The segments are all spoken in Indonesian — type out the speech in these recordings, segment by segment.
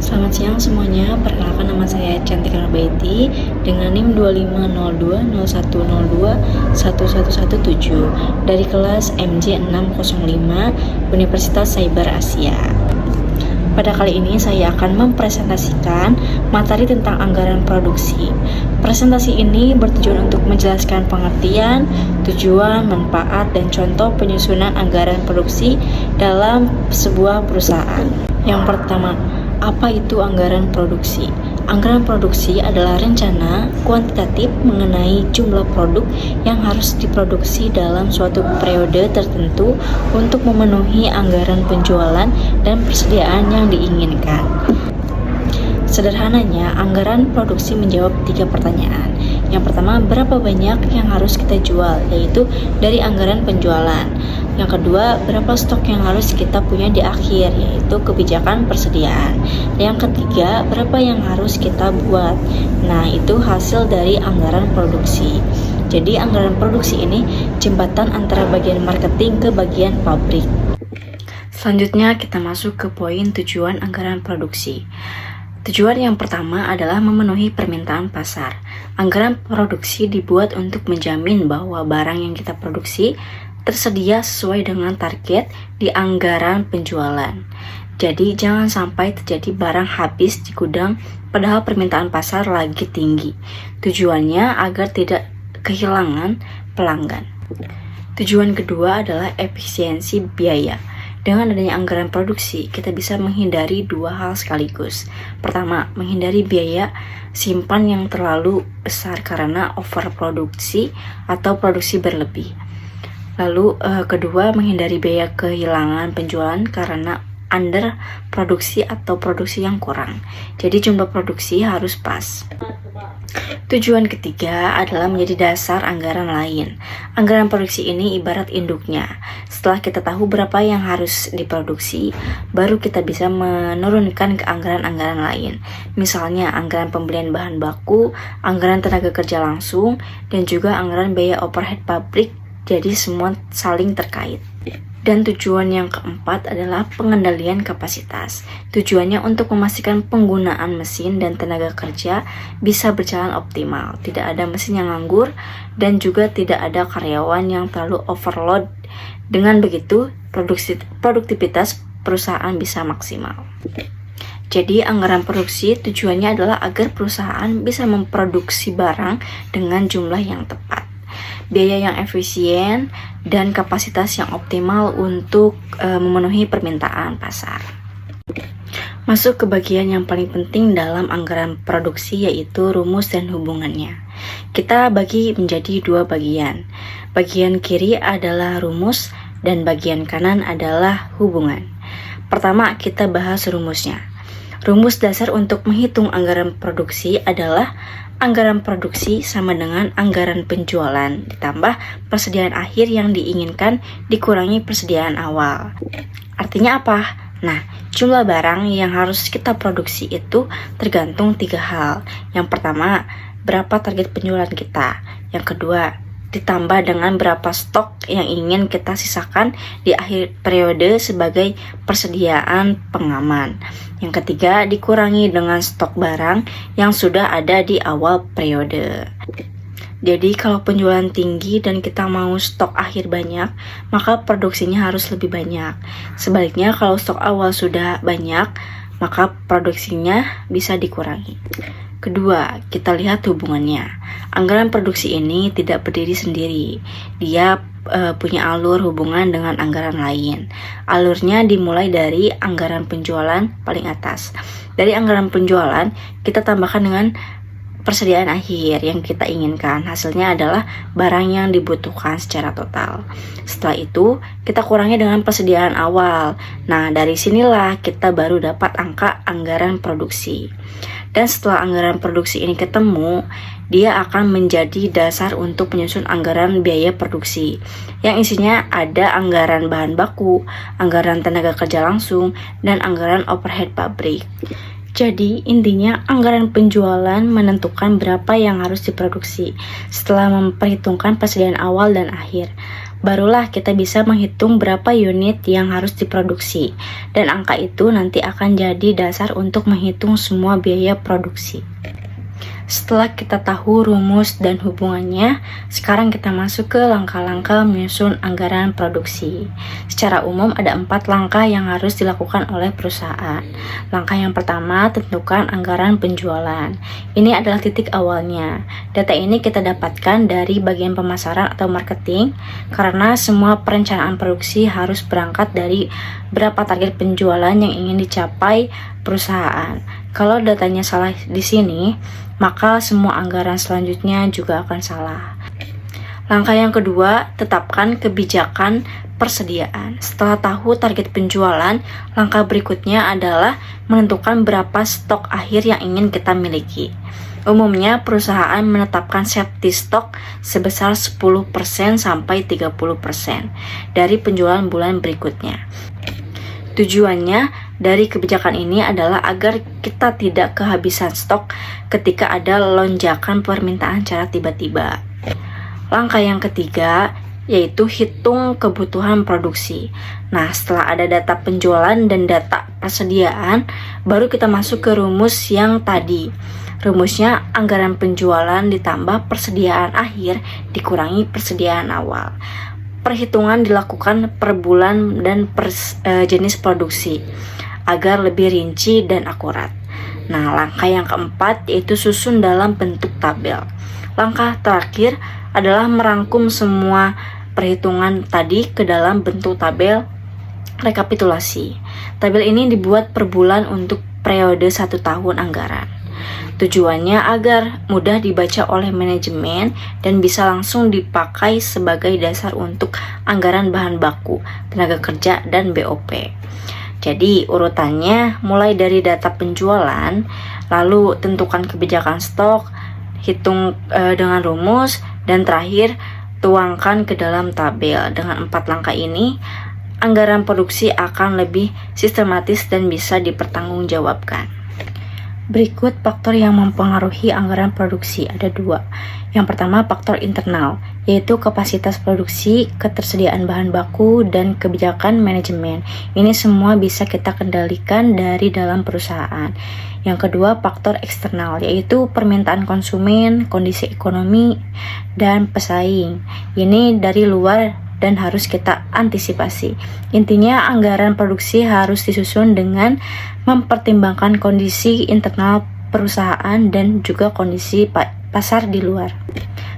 Selamat siang semuanya, perkenalkan nama saya Cantika Nurbaiti dengan NIM 250201021117 dari kelas MJ605 Universitas Cyber Asia. Pada kali ini saya akan mempresentasikan materi tentang anggaran produksi. Presentasi ini bertujuan untuk menjelaskan pengertian, tujuan, manfaat, dan contoh penyusunan anggaran produksi dalam sebuah perusahaan. Yang pertama, apa itu anggaran produksi? Anggaran produksi adalah rencana kuantitatif mengenai jumlah produk yang harus diproduksi dalam suatu periode tertentu untuk memenuhi anggaran penjualan dan persediaan yang diinginkan. Sederhananya, anggaran produksi menjawab 3 pertanyaan. Yang pertama, berapa banyak yang harus kita jual, yaitu dari anggaran penjualan. Yang kedua, berapa stok yang harus kita punya di akhir, yaitu kebijakan persediaan. Yang ketiga, berapa yang harus kita buat. Nah, itu hasil dari anggaran produksi. Jadi, anggaran produksi ini jembatan antara bagian marketing ke bagian pabrik. Selanjutnya, kita masuk ke poin tujuan anggaran produksi. Tujuan yang pertama adalah memenuhi permintaan pasar. Anggaran produksi dibuat untuk menjamin bahwa barang yang kita produksi tersedia sesuai dengan target di anggaran penjualan. Jadi jangan sampai terjadi barang habis di gudang padahal permintaan pasar lagi tinggi. Tujuannya agar tidak kehilangan pelanggan. Tujuan kedua adalah efisiensi biaya. Dengan adanya anggaran produksi, kita bisa menghindari 2 hal sekaligus. Pertama, menghindari biaya simpan yang terlalu besar karena overproduksi atau produksi berlebih. Lalu kedua, menghindari biaya kehilangan penjualan karena underproduksi atau produksi yang kurang. Jadi jumlah produksi harus pas. Tujuan ketiga adalah menjadi dasar anggaran lain. Anggaran produksi ini ibarat induknya. Setelah kita tahu berapa yang harus diproduksi, baru kita bisa menurunkan ke anggaran-anggaran lain. Misalnya anggaran pembelian bahan baku, anggaran tenaga kerja langsung, dan juga anggaran biaya overhead pabrik. Jadi semua saling terkait. Dan tujuan yang keempat adalah pengendalian kapasitas. Tujuannya untuk memastikan penggunaan mesin dan tenaga kerja bisa berjalan optimal. Tidak ada mesin yang nganggur dan juga tidak ada karyawan yang terlalu overload. Dengan begitu, produktivitas perusahaan bisa maksimal. Jadi anggaran produksi tujuannya adalah agar perusahaan bisa memproduksi barang dengan jumlah yang tepat, biaya yang efisien, dan kapasitas yang optimal untuk memenuhi permintaan pasar. Masuk ke bagian yang paling penting dalam anggaran produksi, yaitu rumus dan hubungannya. Kita bagi menjadi 2 bagian. Bagian kiri adalah rumus dan bagian kanan adalah hubungan. Pertama, kita bahas rumusnya. Rumus dasar untuk menghitung anggaran produksi adalah anggaran produksi sama dengan anggaran penjualan ditambah persediaan akhir yang diinginkan dikurangi persediaan awal. Artinya apa? Nah, jumlah barang yang harus kita produksi itu tergantung 3 hal. Yang pertama, berapa target penjualan kita. Yang kedua, ditambah dengan berapa stok yang ingin kita sisakan di akhir periode sebagai persediaan pengaman. Yang ketiga, dikurangi dengan stok barang yang sudah ada di awal periode. Jadi kalau penjualan tinggi dan kita mau stok akhir banyak, maka produksinya harus lebih banyak. Sebaliknya kalau stok awal sudah banyak, maka produksinya bisa dikurangi. Kedua, kita lihat hubungannya. Anggaran produksi ini tidak berdiri sendiri. Dia punya alur hubungan dengan anggaran lain. Alurnya dimulai dari anggaran penjualan paling atas. Dari anggaran penjualan, kita tambahkan dengan persediaan akhir yang kita inginkan. Hasilnya adalah barang yang dibutuhkan secara total. Setelah itu, kita kurangi dengan persediaan awal. Nah, dari sinilah kita baru dapat angka anggaran produksi. Dan setelah anggaran produksi ini ketemu, dia akan menjadi dasar untuk menyusun anggaran biaya produksi, yang isinya ada anggaran bahan baku, anggaran tenaga kerja langsung, dan anggaran overhead pabrik. Jadi intinya anggaran penjualan menentukan berapa yang harus diproduksi setelah memperhitungkan persediaan awal dan akhir. Barulah kita bisa menghitung berapa unit yang harus diproduksi, dan angka itu nanti akan jadi dasar untuk menghitung semua biaya produksi. Setelah kita tahu rumus dan hubungannya, sekarang kita masuk ke langkah-langkah menyusun anggaran produksi. Secara umum ada 4 langkah yang harus dilakukan oleh perusahaan. Langkah yang pertama, tentukan anggaran penjualan. Ini adalah titik awalnya. Data ini kita dapatkan dari bagian pemasaran atau marketing, karena semua perencanaan produksi harus berangkat dari berapa target penjualan yang ingin dicapai perusahaan. Kalau datanya salah di sini, maka semua anggaran selanjutnya juga akan salah. Langkah yang kedua, tetapkan kebijakan persediaan. Setelah tahu target penjualan, langkah berikutnya adalah menentukan berapa stok akhir yang ingin kita miliki. Umumnya, perusahaan menetapkan safety stock sebesar 10% sampai 30% dari penjualan bulan berikutnya. Tujuannya dari kebijakan ini adalah agar kita tidak kehabisan stok ketika ada lonjakan permintaan secara tiba-tiba. Langkah yang ketiga yaitu hitung kebutuhan produksi. Nah, setelah ada data penjualan dan data persediaan, baru kita masuk ke rumus yang tadi. Rumusnya anggaran penjualan ditambah persediaan akhir dikurangi persediaan awal. Perhitungan dilakukan per bulan dan per jenis produksi agar lebih rinci dan akurat. Nah, langkah yang keempat yaitu susun dalam bentuk tabel. Langkah terakhir adalah merangkum semua perhitungan tadi ke dalam bentuk tabel rekapitulasi. Tabel ini dibuat per bulan untuk periode 1 tahun anggaran. Tujuannya agar mudah dibaca oleh manajemen dan bisa langsung dipakai sebagai dasar untuk anggaran bahan baku, tenaga kerja, dan BOP. Jadi urutannya mulai dari data penjualan, lalu tentukan kebijakan stok, hitung dengan rumus, dan terakhir tuangkan ke dalam tabel. Dengan 4 langkah ini, anggaran produksi akan lebih sistematis dan bisa dipertanggungjawabkan. Berikut faktor yang mempengaruhi anggaran produksi, ada 2. Yang pertama, faktor internal, yaitu kapasitas produksi, ketersediaan bahan baku, dan kebijakan manajemen. Ini semua bisa kita kendalikan dari dalam perusahaan. Yang kedua, faktor eksternal, yaitu permintaan konsumen, kondisi ekonomi, dan pesaing. Ini dari luar dan harus kita antisipasi. Intinya, anggaran produksi harus disusun dengan mempertimbangkan kondisi internal perusahaan dan juga kondisi pasar di luar.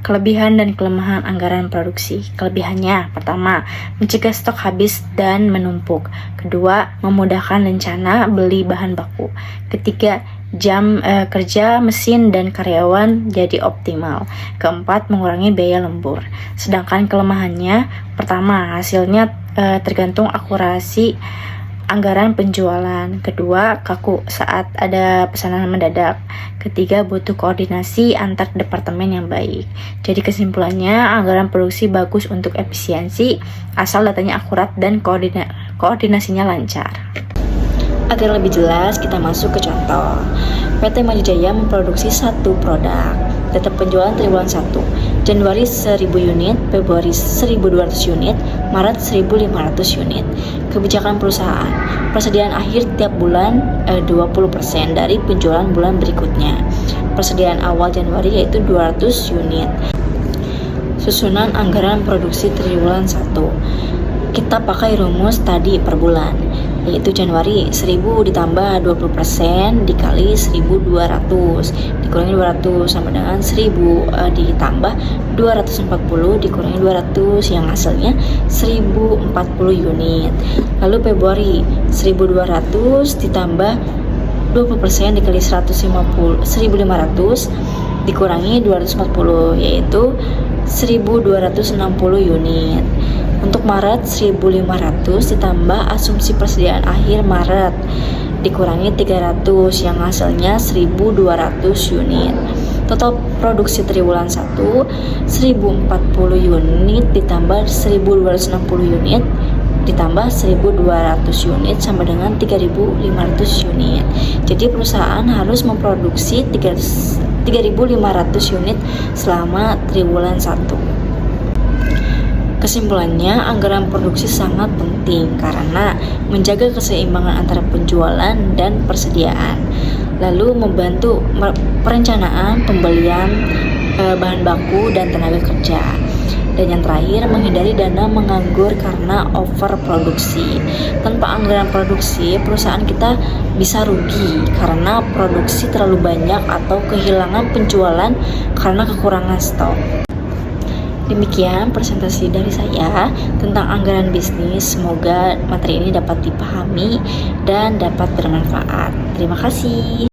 Kelebihan dan kelemahan anggaran produksi. Kelebihannya, pertama, mencegah stok habis dan menumpuk. Kedua, memudahkan rencana beli bahan baku. Ketiga, jam kerja mesin dan karyawan jadi optimal. Keempat, mengurangi biaya lembur. Sedangkan kelemahannya, pertama, hasilnya tergantung akurasi anggaran penjualan. Kedua, kaku saat ada pesanan mendadak. Ketiga, butuh koordinasi antar departemen yang baik. Jadi kesimpulannya, anggaran produksi bagus untuk efisiensi asal datanya akurat dan koordinasinya lancar. Agar lebih jelas, kita masuk ke contoh. PT Maju Jaya memproduksi 1 produk. Data penjualan triwulan 1, Januari 1000 unit, Februari 1200 unit, Maret 1500 unit. Kebijakan perusahaan, persediaan akhir tiap bulan 20% dari penjualan bulan berikutnya. Persediaan awal Januari yaitu 200 unit. Susunan anggaran produksi triwulan 1. Kita pakai rumus tadi per bulan, yaitu Januari 1000 ditambah 20% dikali 1200 dikurangi 200 sama dengan 1000 ditambah 240 dikurangi 200 yang hasilnya 1040 unit. Lalu Februari 1200 ditambah 20% dikali 1500 dikurangi 240 yaitu 1260 unit. Untuk Maret 1500 ditambah asumsi persediaan akhir Maret dikurangi 300 yang hasilnya 1200 unit. Total produksi triwulan 1 1040 unit ditambah 1260 unit ditambah 1200 unit sama dengan 3500 unit. Jadi perusahaan harus memproduksi 3500 unit selama triwulan 1. Kesimpulannya, anggaran produksi sangat penting karena menjaga keseimbangan antara penjualan dan persediaan, lalu membantu perencanaan pembelian bahan baku dan tenaga kerja. Dan yang terakhir, menghindari dana menganggur karena overproduksi. Tanpa anggaran produksi, perusahaan kita bisa rugi karena produksi terlalu banyak atau kehilangan penjualan karena kekurangan stok. Demikian presentasi dari saya tentang anggaran bisnis. Semoga materi ini dapat dipahami dan dapat bermanfaat. Terima kasih.